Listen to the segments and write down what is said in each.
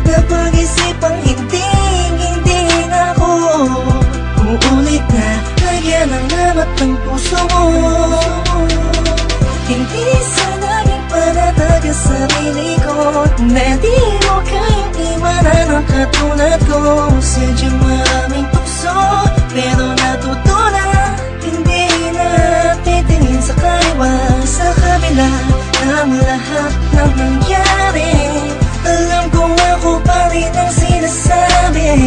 napag-isipang hindi na ako uulit na lagyan ng lamat ng puso mo. Hindi sa naging panatag sa sarili ko na di mo kayang iwanan ang katulad ko. Sadyang maraming tukso pero natutunan, hindi na titingin sa kaliwa, sa kabila ng lahat ng nangyari. Alam kong ako pa rin ang sinasabi.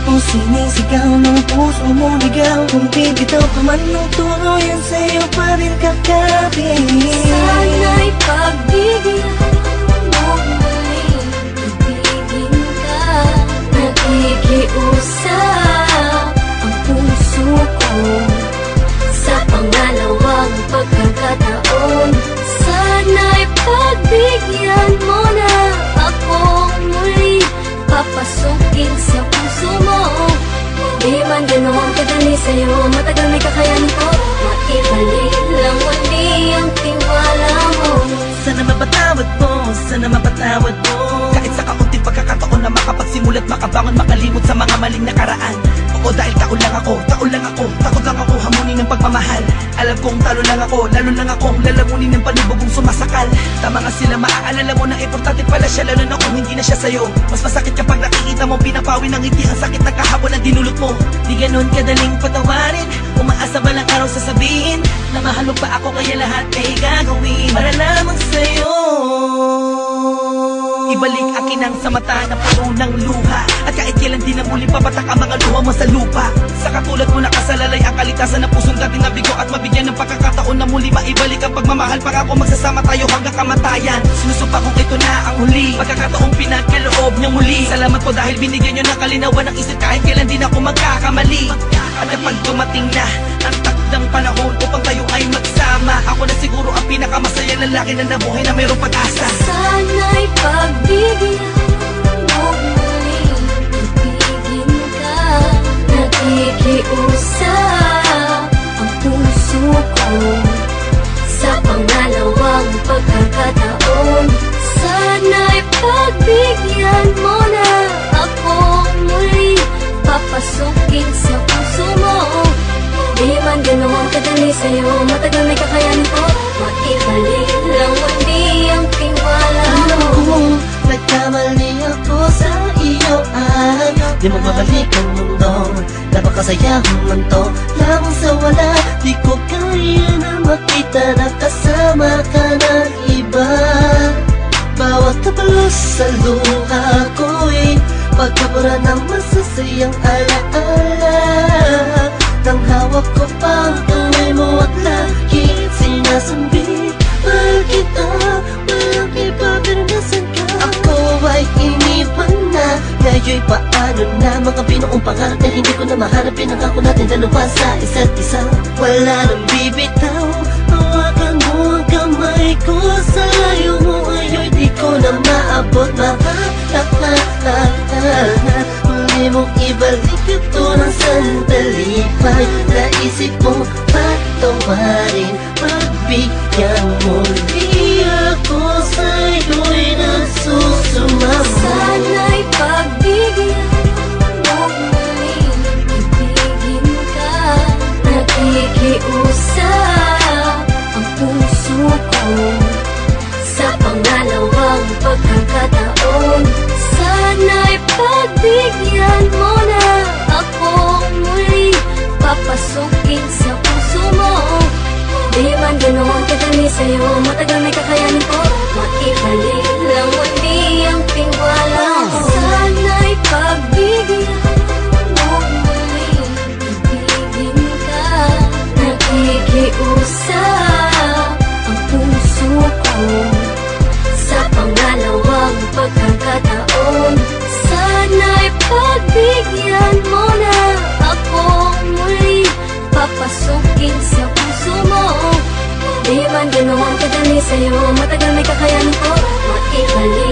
Kung sinisigaw ng puso mo ligaw, kung bibitaw pa man ng tuluyan, sa'yo pa rin kakapit. Sana'y pagbigyan mo may ibigin ka. Nakikiusap ang puso ko sa pangalawang pagkakataon. Sana'y pagbigyan mo na akong muli papasukin sa puso mo. Di man ganoon kadali sa'yo, matagal may kakayanin ko. Maibalik lang muli ang tiwala mo. Sana mapatawad mo, sana mapatawad mo. Kahit sa kaunting pagkakataon na makapagsimulat, makabangon, makalimot sa mga maling nakaraan. Oo, dahil taon lang ako, takot lang ako hamunin ng pagmamahal. Alam kong talo lang ako, lalo lang akong lalamunin ng panibugong sumasakal. Tama nga sila, maaalala mo na importante pala siya, lalo na kung hindi na siya sa'yo. Mas masakit kapag nakikita mo pinapawi ng ngiti ang sakit na kahapon na dinulot mo. Di ganon kadaling patawarin, umaasa ba lang araw sasabihin na mahal mo pa ako, kaya lahat ay gagawin para lamang sa'yo. Ibalik akin ang sa mata na puno ng luha, at kahit kailan din ang muling papatak ang mga luha mo sa lupa. Sa katulad mo nakasalalay ang kalikasan ng pusong dating nabigo, at mabigyan ng pagkakataon na muli maibalik ang pagmamahal. Para ako magsasama tayo hanggang kamatayan. Sinusupa kong ito na ang huli, pagkakataong pinagkaloob niyang muli. Salamat po dahil binigyan niyo ng kalinawan ng isip, kahit kailan din ako magkakamali. At kapag dumating na ang takdang panahon upang tayo ay magsama, ako na siguro ang pinakamasaya lalaki na nabuhay na mayroong pag-asa. Sana'y pagbigyan mo may ibigin ka. Nakikiusap ang puso ko sa pangalawang pagkakataon. Sana'y pagbigyan mo na akong muli papasukin sa puso mo. Di man ganoon kadali sa'yo, matagal may kakayanin ko. Maibalik lang muli ang tiwala Alam mo. ko, nagkamali ako sa iyo at di mo babalik ang mundo. Napakasayang mundo lamang sa wala. Di ko kaya na makita na kasama ka ng iba. Bawat kapalos sa luha ko'y pagkabura ng masasayang alaala. Nang hawak ko pang kamay mo at lagi sinasambi, mahal kita, walang iba pero nasan ka? Ako ay iniwan na, ngayon'y paano na? Mga binuong pangarap na hindi ko na maharap, pinangako natin dalawa sa isa't isa. Wala nang bibitaw, hawakan mo ang kamay ko. Sa layo mo ngayon di ko na maabot. Muli mong ibalik ito ng sandali pa. Naisip mo patawarin, pagbigyan mo. Di ako sa'yo'y nagsusumama. Sana'y pagbigyan mo may ibigin ka. Nakikiusap ang puso ko sa pangalawang pagkakataon. Sana'y pagbigyan mo na akong muli papasukin sa puso mo. Di man ganoon kadali sa'yo, matagal may kakayanin ko. Maibalik lang muli ang tiwala mo. Sana'y pagbigyan mo may ibigin ka. Nakikiusap ang puso ko sa pangalawang pagkakataon. Sana'y pagbigyan mo na akong muli papasukin sa puso mo. Di man ganoon kadali sa'yo, matagal may kakayanin ko. Maibalik